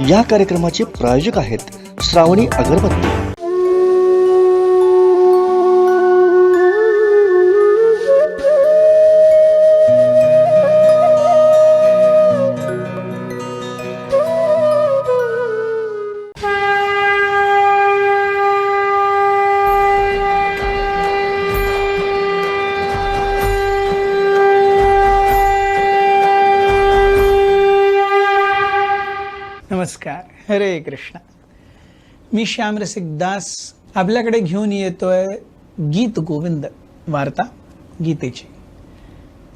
या कार्यक्रमाचे प्रायोजक आहेत श्रावणी अगरबत्ती. नमस्कार, हरे कृष्ण. मी श्याम रसिक दास आपल्याकडे घेऊन येतोय गीत गोविंद वार्ता गीतेची.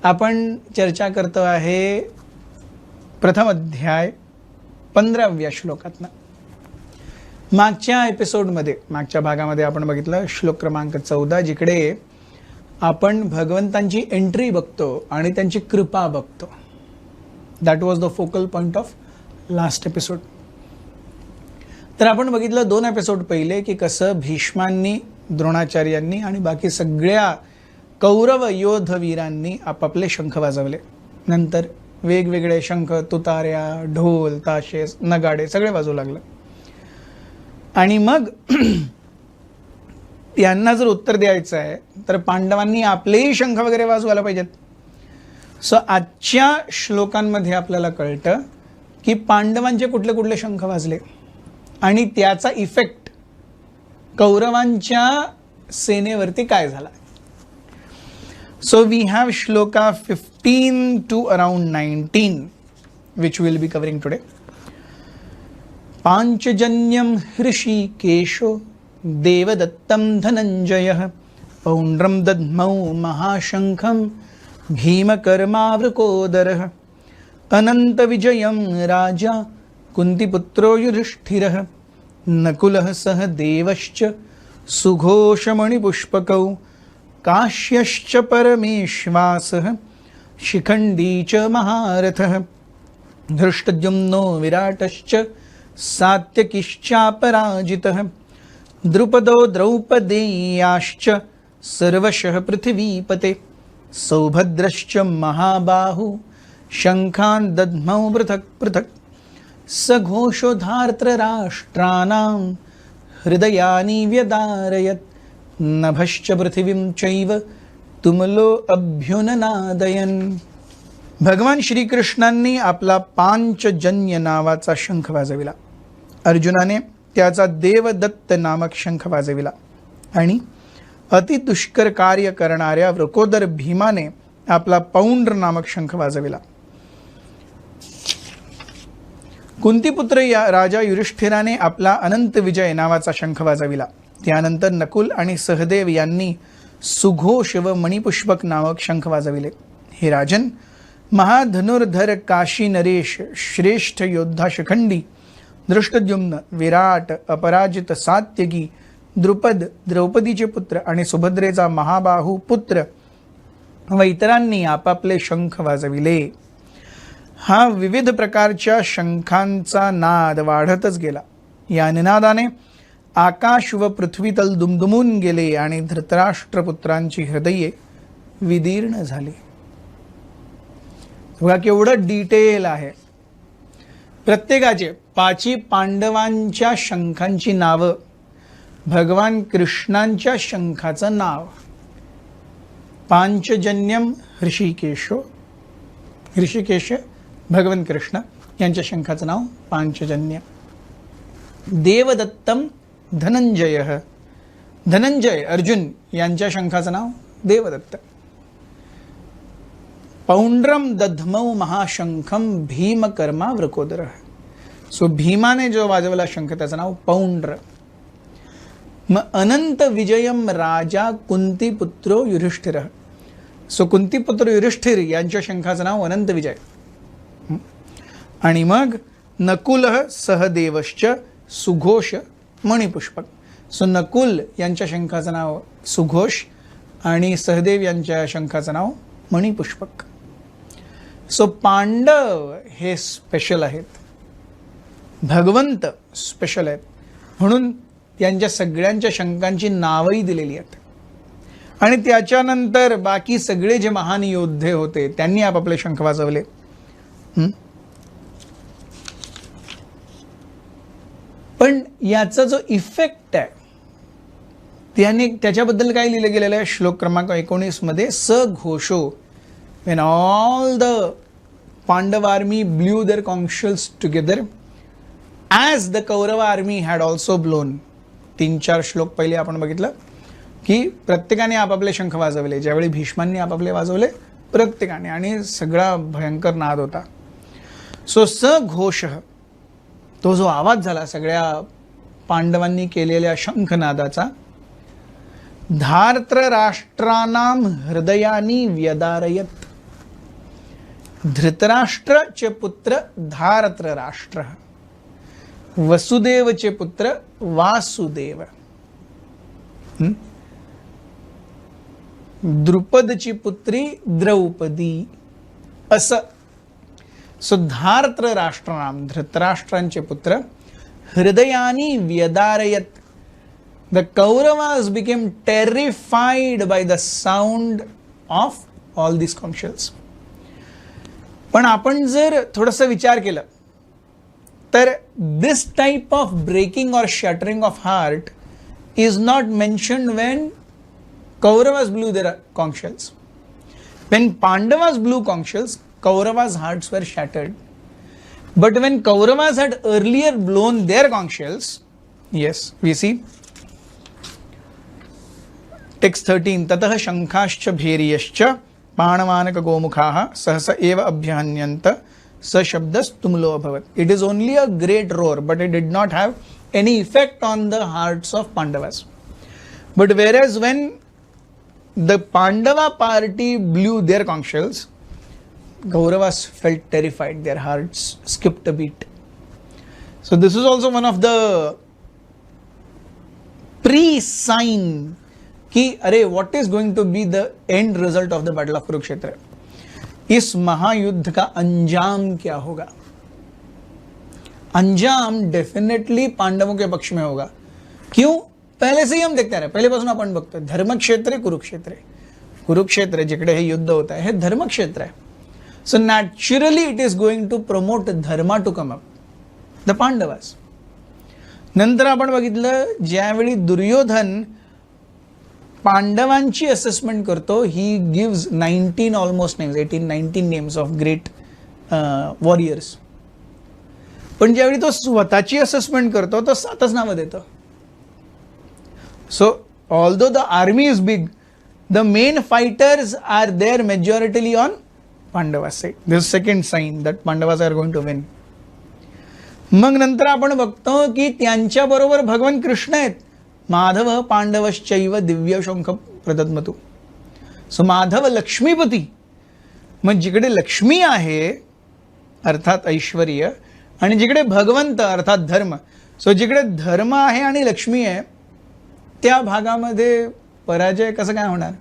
आपण चर्चा करतो आहे प्रथम अध्याय 15व्या श्लोकातनं. मागच्या भागामध्ये आपण बघितलं श्लोक क्रमांक 14, जिकडे आपण भगवंतांची एंट्री बघतो आणि त्यांची कृपा बघतो. That was the focal point of last episode. तर आपण बघितलं 2 एपिसोड पहिले की कसं भीष्मांनी, द्रोणाचार्यांनी आणि बाकी सगळ्या कौरव योधवीरांनी आपापले शंख वाजवले. नंतर वेगवेगळे शंख, तुतार्या, ढोल, ताशे, नगाडे सगळे वाजवू लागले. आणि मग यांना जर उत्तर द्यायचं आहे तर पांडवांनी आपलेही शंख वगैरे वाजवायला पाहिजेत. सो आजच्या श्लोकांमध्ये आपल्याला कळतं की पांडवांचे कुठले कुठले शंख वाजले आणि त्याचा इफेक्ट कौरवांच्या सेनेवरती काय झाला. So we have shloka 15 to around 19 which we will be covering today. पांचजन्यम हृषीकेशो देवदत्तं धनंजयः पौंड्रं दद्मौ महाशंखं भीमकर्मावृकोदरः अनंत विजयं राजा कुंतीपुत्रो युधिष्ठिरः नकुलः सह देवश्च सुघोषमणिपुष्पकौ काश्यश्च परमेश्वासः शिखण्डी च महारथः धृष्टद्युम्नो विराटश्च सात्यकिश्चापराजितः द्रुपदो द्रौपदेयाश्च सर्वशः पृथिवीपते सौभद्रश्च महाबाहु शंखान् दद्मौ पृथक् पृथक् सघोषोधार्तराष्ट्राणां हृदयानि व्यदारयत् नभश्च पृथिवीं चैव तुमलो अभ्युननादयन्. भगवान श्रीकृष्णांनी आपला पांचजन्य नावाचा शंख वाजविला. अर्जुनाने त्याचा देवदत्त नामक शंख वाजविला आणि अतिदुष्कर कार्य करणाऱ्या वृकोदर भीमाने आपला पौंड्र नामक शंख वाजविला. कुंतीपुत्र या राजा युधिष्ठिराने आपला अनंत विजय नावाचा शंख वाजविला. त्यानंतर नकुल आणि सहदेव यांनी सुघोष व मणिपुष्पक नामक शंख वाजविले. हे राजन, महाधनुर्धर काशी नरेश, श्रेष्ठ योद्धा शिखंडी, दृष्टद्युम्न, विराट, अपराजित, सात्यकी, द्रुपद, द्रौपदीचे पुत्र आणि सुभद्रेचा महाबाहू पुत्र व इतरांनी आपापले शंख वाजविले. हा विविध प्रकारच्या शंखांचा नाद वाढतच गेला. या निनादाने आकाश व पृथ्वीतल दुमदुमून गेले आणि धृतराष्ट्रपुत्रांची हृदये विदीर्ण झाली. बघा केवढं डिटेल आहे. प्रत्येकाचे 5 पांडवांच्या शंखांची नावं, भगवान कृष्णांच्या शंखाचं नाव. पांचजन्यम हृषीकेशो, हृषिकेश भगवान कृष्ण यांच्या शंखाचं नाव पांचजन्य. देवदत्तम धनंजय, धनंजय अर्जुन यांच्या शंखाचं नाव देवदत्त. पौंड्रम दध्मौ महाशंखम भीमकर्मा वृकोदरः. सो भीमाने जो वाजवला शंख त्याचं नाव पौंड्र. मग अनंत विजयम राजा कुंतीपुत्रो युधिष्ठिरः. सो कुंतीपुत्र युधिष्ठिर यांच्या शंखाचं नाव अनंत विजय. आणि मग नकुलः सहदेवश्च सुघोष मणिपुष्पक. सो नकुल यांच्या शंखाचं नाव सुघोष आणि सहदेव यांच्या शंखाचं नाव मणिपुष्पक. सो पांडव हे स्पेशल आहेत, भगवंत स्पेशल आहेत, म्हणून त्यांच्या सगळ्यांच्या शंखांची नावही दिलेली आहेत. आणि त्याच्यानंतर बाकी सगळे जे महान योद्धे होते त्यांनी आपापले शंख वाजवले. पण याचा जो इफेक्ट आहे त्याने त्याच्याबद्दल काय लिहिलं गेलेलं आहे श्लोक क्रमांक 19 मध्ये सघोषो when all the Pandava army blew their conch shells together as the Kaurava army had also blown. 3-4 श्लोक पहिले आपण बघितलं की प्रत्येकाने आपापले शंख वाजवले. ज्यावेळी भीष्मांनी आपापले वाजवले प्रत्येकाने आणि सगळा भयंकर नाद होता. सो सघोष तो जो आवाज झाला सगळ्या पांडवांनी केलेल्या शंखनादाचा धार्त्र राष्ट्रानाम हृदयानी व्यदारयत. धृतराष्ट्र चे पुत्र धार्त्र राष्ट्र, वसुदेव चे पुत्र वासुदेव, द्रुपदची पुत्री द्रौपदी असं. सो धार्त्र राष्ट्रानाम धृतराष्ट्रांचे पुत्र हृदयानी व्यदारयत. The Kauravas became terrified by the sound of all these conch shells. पण आपण जर थोडंसं विचार केलं तर this type of breaking or shattering of heart is not mentioned when Kauravas blew their conch shells. When Pandavas blew conch shells, Kauravas' hearts were shattered. But when Kauravas had earlier blown their conch shells, yes, we see text 13 ततः शंखाश्च भैर्यश्च पाणवानक गोमुखाः सहस एव अभ्यान्यन्त स शब्दस्तुमलो अभवत्. It is only a great roar, but it did not have any effect on the hearts of Pandavas. But whereas when the Pandava party blew their conch shells, Kauravas felt terrified. Their hearts skipped a beat. So this is also one of the pre-sign कि अरे what is going to be the end result of the battle of Kurukshetra. इस महायुद्ध का अंजाम क्या होगा. अंजाम definitely पांडवों के पक्ष में होगा. क्यों? पहले से ही हम देखते रहे, पहिलेपासून आपण बघतोय धर्मक्षेत्र कुरुक्षेत्र. कुरुक्षेत्र जिकडे हे युद्ध होत आहे हे धर्मक्षेत्र आहे. So naturally it is going to promote dharma to come up the Pandavas. नंतर आपण बघितलं ज्यावेळी दुर्योधन पांडवांची असेसमेंट करतो, he gives 19 almost names, 18-19 names of great warriors. पण ज्यावेळी तो स्वतःची असेसमेंट करतो तो 7च नावं देतो. So although the army is big, the main fighters are there majorly on Pandavas side. This second sign that Pandavas are going to win. मग नंतर आपण बघतो की त्यांच्या बरोबर भगवान कृष्ण आहेत. माधव पांडवश्चैव दिव्य शंख प्रदत्मतु. सो माधव लक्ष्मीपती. मग जिकडे लक्ष्मी आहे अर्थात ऐश्वर्य आणि जिकडे भगवंत अर्थात धर्म, सो जिकडे धर्म आहे आणि लक्ष्मी आहे त्या भागामध्ये पराजय कसं काय होणार.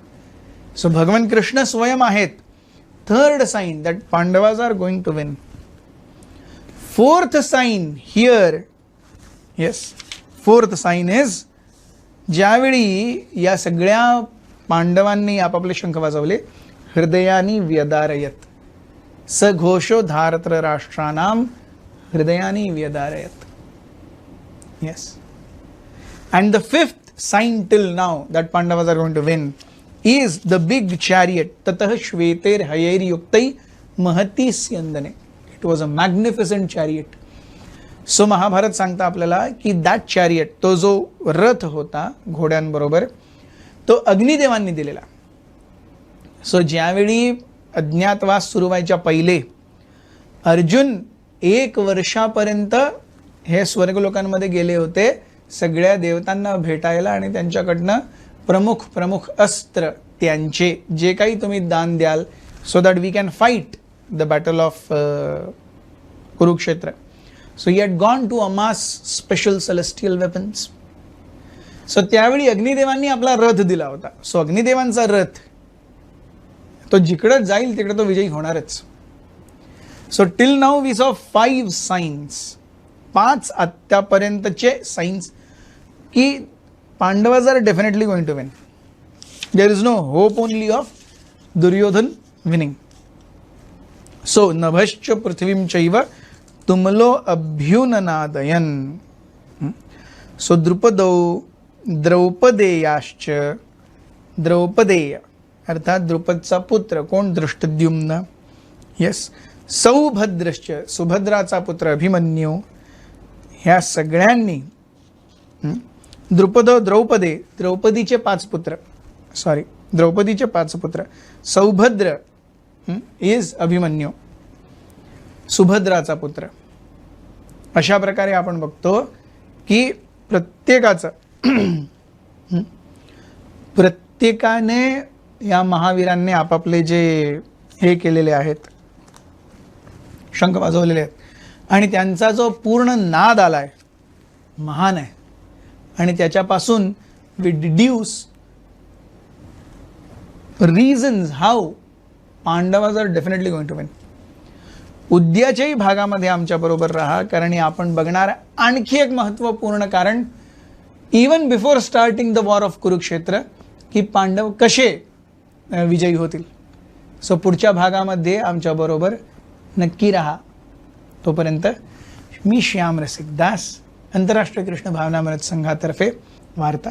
सो भगवान कृष्ण स्वयं आहेत. Third sign that Pandavas are going to win. Fourth sign here, yes, fourth sign is ज्यावेळी या सगळ्या पांडवांनी आपापले शंख वाजवले हृदयानी व्यदारयत. सघोषो धार्त्र राष्ट्रानाम हृदयानी व्यदारयत. Yes. And the fifth sign till now that Pandavas are going to win is the big chariot. ततः श्वेतेर हयैर्युक्तै महती स्यंदने. It was a magnificent chariot. So Mahabharata सांगता आपल्याला की दॅट चॅरियट, तो जो रथ होता घोड्यांबरोबर, तो अग्निदेवांनी दिलेला. सो ज्यावेळी अज्ञातवास सुरू व्हायच्या पहिले अर्जुन 1 वर्षापर्यंत हे स्वर्गलोकांमध्ये गेले होते सगळ्या देवतांना भेटायला आणि त्यांच्याकडनं प्रमुख प्रमुख अस्त्र त्यांचे जे काही तुम्ही दान द्याल so that we can fight the battle of Kurukshetra. So he had gone to amass special celestial weapons. So त्यावेळी अग्निदेवांनी आपला रथ दिला होता. सो अग्निदेवांचा रथ तो जिकडे जाईल तिकडे तो विजयी होणारच. सो टिल नाउ वी सॉ 5 साइन्स, 5 आत्तापर्यंतचे साइन्स की Pandavas are definitely going to win. There is no hope only of Duryodhana winning. So नभश्च पृथ्वीं चैव तुमलो अभ्युननादयन. सो द्रुपदौ द्रौपदेयाश्च, द्रौपदेय अर्थात द्रुपदचा पुत्र कोण? दृष्टद्युम्न. यस. सौभद्रश्च, सुभद्राचा पुत्र अभिमन्यू. ह्या सगळ्यांनी द्रुपद द्रौपदे, द्रौपदीचे 5 पुत्र, द्रौपदीचे 5 पुत्र. सौभद्र इज अभिमन्यू, सुभद्राचा पुत्र. अशा प्रकारे आपण बघतो की प्रत्येकाने या महावीरांनी आपापले जे हे केलेले आहेत, शंख वाजवलेले आहेत आणि त्यांचा जो पूर्ण नाद आलाय महान आहे. आणि त्याच्यापासून we deduce reasons how Pandavas are definitely going to win. उद्याच्याही भागामध्ये आमच्याबरोबर राहा, कारण आपण बघणार आणखी एक महत्त्वपूर्ण कारण even before starting the war of Kurukshetra की पांडव कसे विजयी होतील. सो पुढच्या भागामध्ये आमच्याबरोबर नक्की राहा. तोपर्यंत मी श्याम रसिक दास, आंतरराष्ट्रीय कृष्ण भावनामृत संघातर्फे वार्ता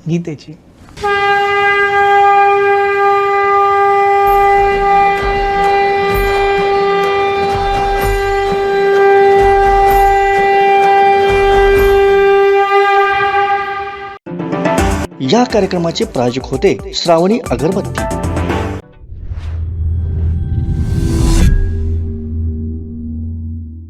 गीतेची. या कार्यक्रमाचे प्रायोजक होते श्रावणी अगरबत्ती.